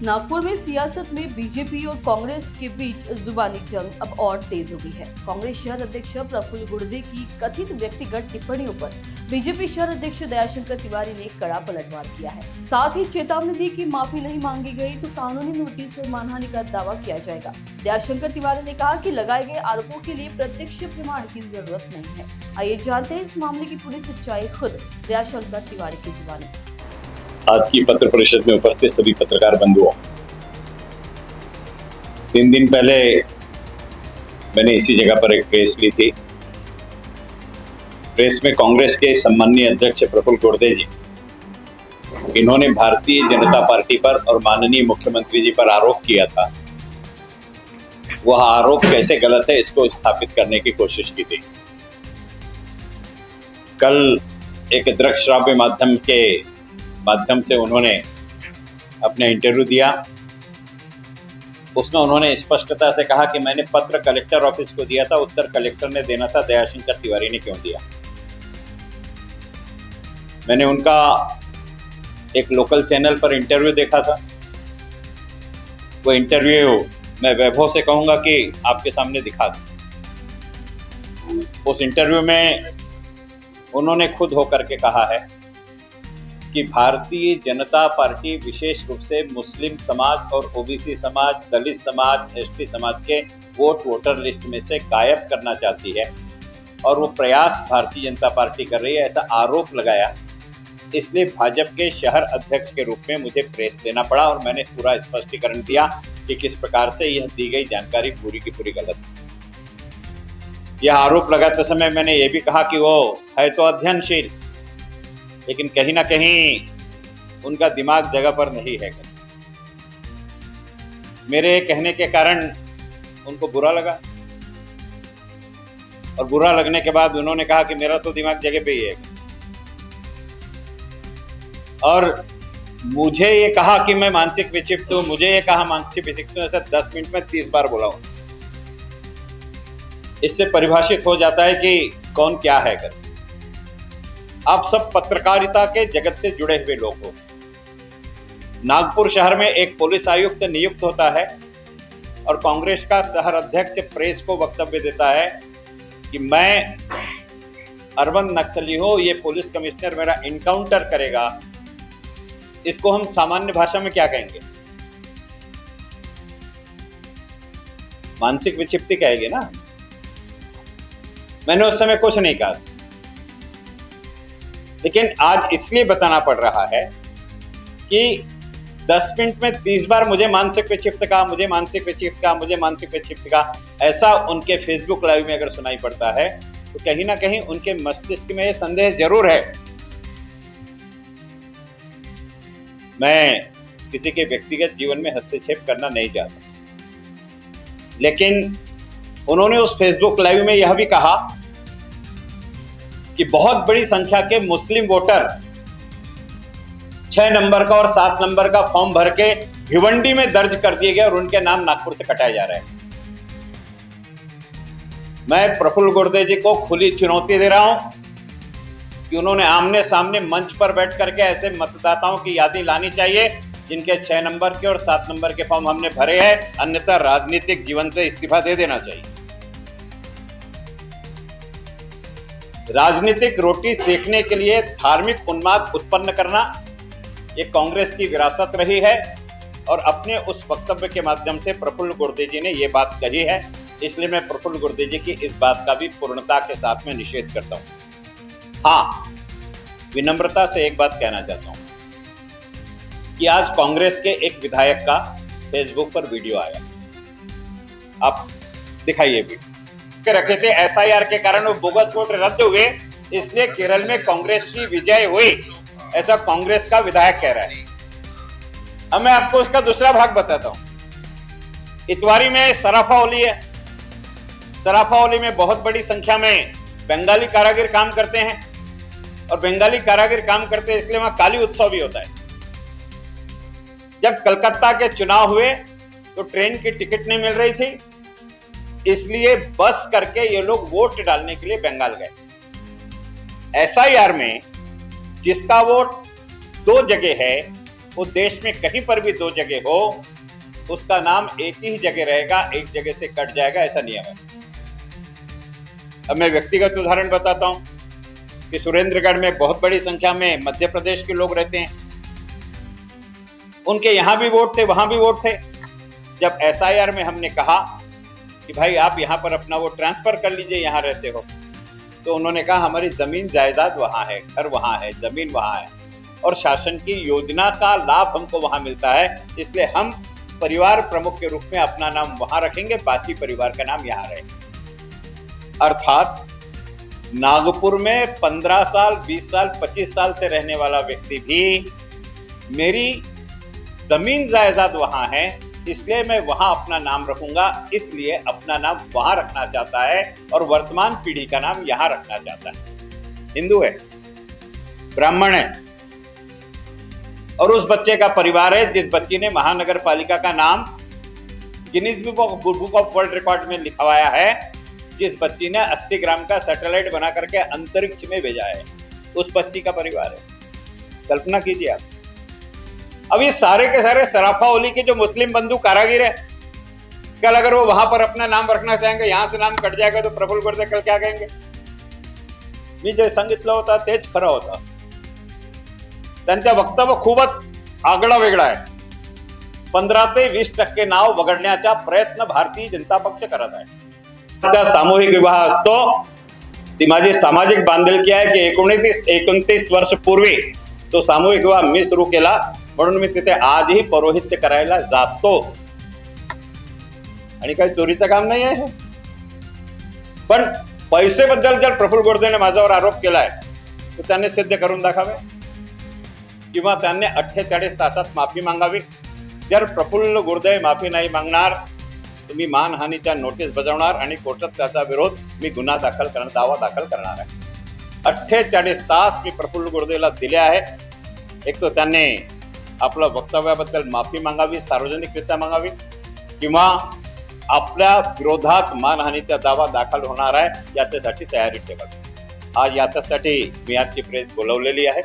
नागपुर में सियासत में बीजेपी और कांग्रेस के बीच जुबानी जंग अब और तेज हो गई है। कांग्रेस शहर अध्यक्ष प्रफुल्ल गुर्दे की कथित व्यक्तिगत टिप्पणियों पर बीजेपी शहर अध्यक्ष दयाशंकर तिवारी ने कड़ा पलटवार किया है। साथ ही चेतावनी दी कि माफी नहीं मांगी गई तो कानूनी नोटिस और मानहानि का दावा किया जाएगा। दयाशंकर तिवारी ने कहा कि लगाए गए आरोपों के लिए प्रत्यक्ष प्रमाण की जरूरत नहीं है। आइए जानते हैं इस मामले की पूरी सच्चाई खुद दयाशंकर तिवारी की जुबानी। आज की पत्र परिषद में उपस्थित सभी पत्रकार बंधुओं, 3 दिन पहले मैंने इसी जगह पर एक प्रेस ली थी। प्रेस में कांग्रेस के सम्माननीय अध्यक्ष प्रफुल्ल गुर्दे जी, इन्होंने भारतीय जनता पार्टी पर और माननीय मुख्यमंत्री जी पर आरोप किया था। वह आरोप कैसे गलत है इसको स्थापित करने की कोशिश की थी। कल एक दृश्य श्राव्य माध्यम से उन्होंने अपना इंटरव्यू दिया। उसमें उन्होंने स्पष्टता से कहा कि मैंने पत्र कलेक्टर ऑफिस को दिया था, उत्तर कलेक्टर ने देना था, दयाशंकर तिवारी ने क्यों दिया। मैंने उनका एक लोकल चैनल पर इंटरव्यू देखा था। वो इंटरव्यू मैं वैभव से कहूंगा कि आपके सामने दिखा दूं। उस इंटरव्यू में उन्होंने खुद होकर के कहा है कि भारतीय जनता पार्टी विशेष रूप से मुस्लिम समाज और ओबीसी समाज, दलित समाज, एसटी समाज के वोटर लिस्ट में से गायब करना चाहती है और वो प्रयास भारतीय जनता पार्टी कर रही है, ऐसा आरोप लगाया। इसलिए भाजपा के शहर अध्यक्ष के रूप में मुझे प्रेस देना पड़ा और मैंने पूरा स्पष्टीकरण दिया कि किस प्रकार से यह दी गई जानकारी पूरी की पूरी गलत है। यह आरोप लगाते समय मैंने ये भी कहा कि वो है तो अध्ययनशील, लेकिन कहीं ना कहीं उनका दिमाग जगह पर नहीं है। मेरे कहने के कारण उनको बुरा लगा और बुरा लगने के बाद उन्होंने कहा कि मेरा तो दिमाग जगह पे ही है। और मुझे ये कहा कि मैं मानसिक विक्षिप्त हूं, मुझे ये कहा मानसिक विक्षिप्त हूं, ऐसा 10 मिनट में 30 बार बोला हूं। इससे परिभाषित हो जाता है कि कौन क्या है कर। आप सब पत्रकारिता के जगत से जुड़े हुए लोग हो। नागपुर शहर में एक पुलिस आयुक्त नियुक्त होता है और कांग्रेस का शहर अध्यक्ष प्रेस को वक्तव्य देता है कि मैं अर्बन नक्सली हूं, ये पुलिस कमिश्नर मेरा इनकाउंटर करेगा। इसको हम सामान्य भाषा में क्या कहेंगे? मानसिक विक्षिप्ति कहेंगे ना। मैंने उस समय कुछ नहीं कहा, लेकिन आज इसलिए बताना पड़ रहा है कि 10 मिनट में 30 बार मुझे मानसिक विक्षिप्त का, मुझे मानसिक विक्षिप्त का, मुझे मानसिक विक्षिप्त का, ऐसा उनके फेसबुक लाइव में अगर सुनाई पड़ता है तो कहीं ना कहीं उनके मस्तिष्क में यह संदेह जरूर है। मैं किसी के व्यक्तिगत जीवन में हस्तक्षेप करना नहीं चाहता, लेकिन उन्होंने उस फेसबुक लाइव में यह भी कहा कि बहुत बड़ी संख्या के मुस्लिम वोटर 6 नंबर का और 7 नंबर का फॉर्म भर के भिवंडी में दर्ज कर दिए गए और उनके नाम नागपुर से कटाए जा रहे हैं। मैं प्रफुल्ल गुर्दे जी को खुली चुनौती दे रहा हूं कि उन्होंने आमने सामने मंच पर बैठ करके ऐसे मतदाताओं की यादी लानी चाहिए जिनके 6 नंबर के और 7 नंबर के फॉर्म हमने भरे हैं, अन्यथा राजनीतिक जीवन से इस्तीफा दे देना चाहिए। राजनीतिक रोटी सेकने के लिए धार्मिक उन्माद उत्पन्न करना ये कांग्रेस की विरासत रही है और अपने उस वक्तव्य के माध्यम से प्रफुल्ल गुर्दे जी ने ये बात कही है। इसलिए मैं प्रफुल्ल गुर्दे जी की इस बात का भी पूर्णता के साथ में निषेध करता हूं। हाँ, विनम्रता से एक बात कहना चाहता हूं कि आज कांग्रेस के एक विधायक का फेसबुक पर वीडियो आया, आप दिखाइए वीडियो। रखे थे एसआईआर के कारण वो बोगस वोट रद्द हुए, इसलिए केरल में कांग्रेस की विजय हुई, ऐसा कांग्रेस का विधायक कह रहा है। अब मैं आपको इसका दूसरा भाग बताता हूं। इतवारी में सराफा होली है। सराफा होली में बहुत बड़ी संख्या में बंगाली कारागिर काम करते हैं और बंगाली कारागिर काम करते हैं इसलिए वहां काली उत्सव भी होता है। जब कलकत्ता के चुनाव हुए तो ट्रेन की टिकट नहीं मिल रही थी, इसलिए बस करके ये लोग वोट डालने के लिए बंगाल गए। एसआईआर में जिसका वोट 2 जगह है, वो देश में कहीं पर भी दो जगह हो, उसका नाम एक ही जगह रहेगा, एक जगह से कट जाएगा, ऐसा नियम है। अब मैं व्यक्तिगत उदाहरण बताता हूं कि सुरेंद्रगढ़ में बहुत बड़ी संख्या में मध्य प्रदेश के लोग रहते हैं। उनके यहां भी वोट थे, वहां भी वोट थे। जब एसआईआर में हमने कहा कि भाई आप यहां पर अपना वोट ट्रांसफर कर लीजिए, यहां रहते हो, तो उन्होंने कहा हमारी जमीन जायदाद वहां है, घर वहां है, जमीन वहां है और शासन की योजना का लाभ हमको वहां मिलता है, इसलिए हम परिवार प्रमुख के रूप में अपना नाम वहां रखेंगे, बाकी परिवार का नाम यहां रहेगा। अर्थात नागपुर में 15 साल, 20 साल, 25 साल से रहने वाला व्यक्ति भी मेरी जमीन जायदाद वहां है, इसलिए मैं वहां अपना नाम रखूंगा, इसलिए अपना नाम वहां रखना चाहता है और वर्तमान पीढ़ी का नाम यहां रखना चाहता है। हिंदू है, ब्राह्मण है और उस बच्चे का परिवार है जिस बच्ची ने महानगर पालिका का नाम Guinness book of world record में लिखवाया है, जिस बच्ची ने 80 ग्राम का सैटेलाइट बना करके अंतरिक्ष में भेजा है, उस बच्ची का परिवार है। कल्पना कीजिए आप। अब ये सारे के सारे सराफा ओली के जो मुस्लिम बंधु कारागिर है, कल अगर वो वहां पर अपना नाम रखना चाहेंगे, यहां से नाम कट जाएगा तो प्रफुल्ल गुर्दे कल क्या कहेंगे? मी जे सांगितलं होता तेच खरं होतं। त्यांचं वक्तव्य खूपच आगळा वेगळा आहे। 15 ते 20% नाव वगळण्याचा प्रयत्न भारतीय जनता पक्ष करत आहे। त्याचा सामूहिक विवाह असतो, ती माझी सामाजिक बांधिलकी आहे की 29 वर्ष पूर्वी तो सामूहिक विवाह मी सुरू केला, म्हणून मी तिथे आजही पौरोहित्य करायला जातो आणि काही चोरीचं काम नाही आहे। पण पैसेबद्दल जर प्रफुल्ल गुर्देने माझ्यावर आरोप केलाय तर त्यांनी सिद्ध करून दाखवावे किंवा त्यांनी 48 तासात माफी मागावी। जर प्रफुल्ल गुर्दे माफी नाही मागणार तर मी मानहानीच्या नोटीस बजावणार आणि कोर्टात त्याचा विरोध मी दावा दाखल करणार आहे। 48 तास मी प्रफुल्ल गुर्देला दिले आहे। एक तो त्यांनी आपल्या वक्तव्याबद्दल माफी मागावी, सार्वजनिकरित्या मागावी, किंवा आपल्या विरोधात मानहानीचा दावा दाखल होणार आहे याच्यासाठी तयारी ठेवावी। आज याच्यासाठी मी आजची प्रेस बोलवलेली आहे।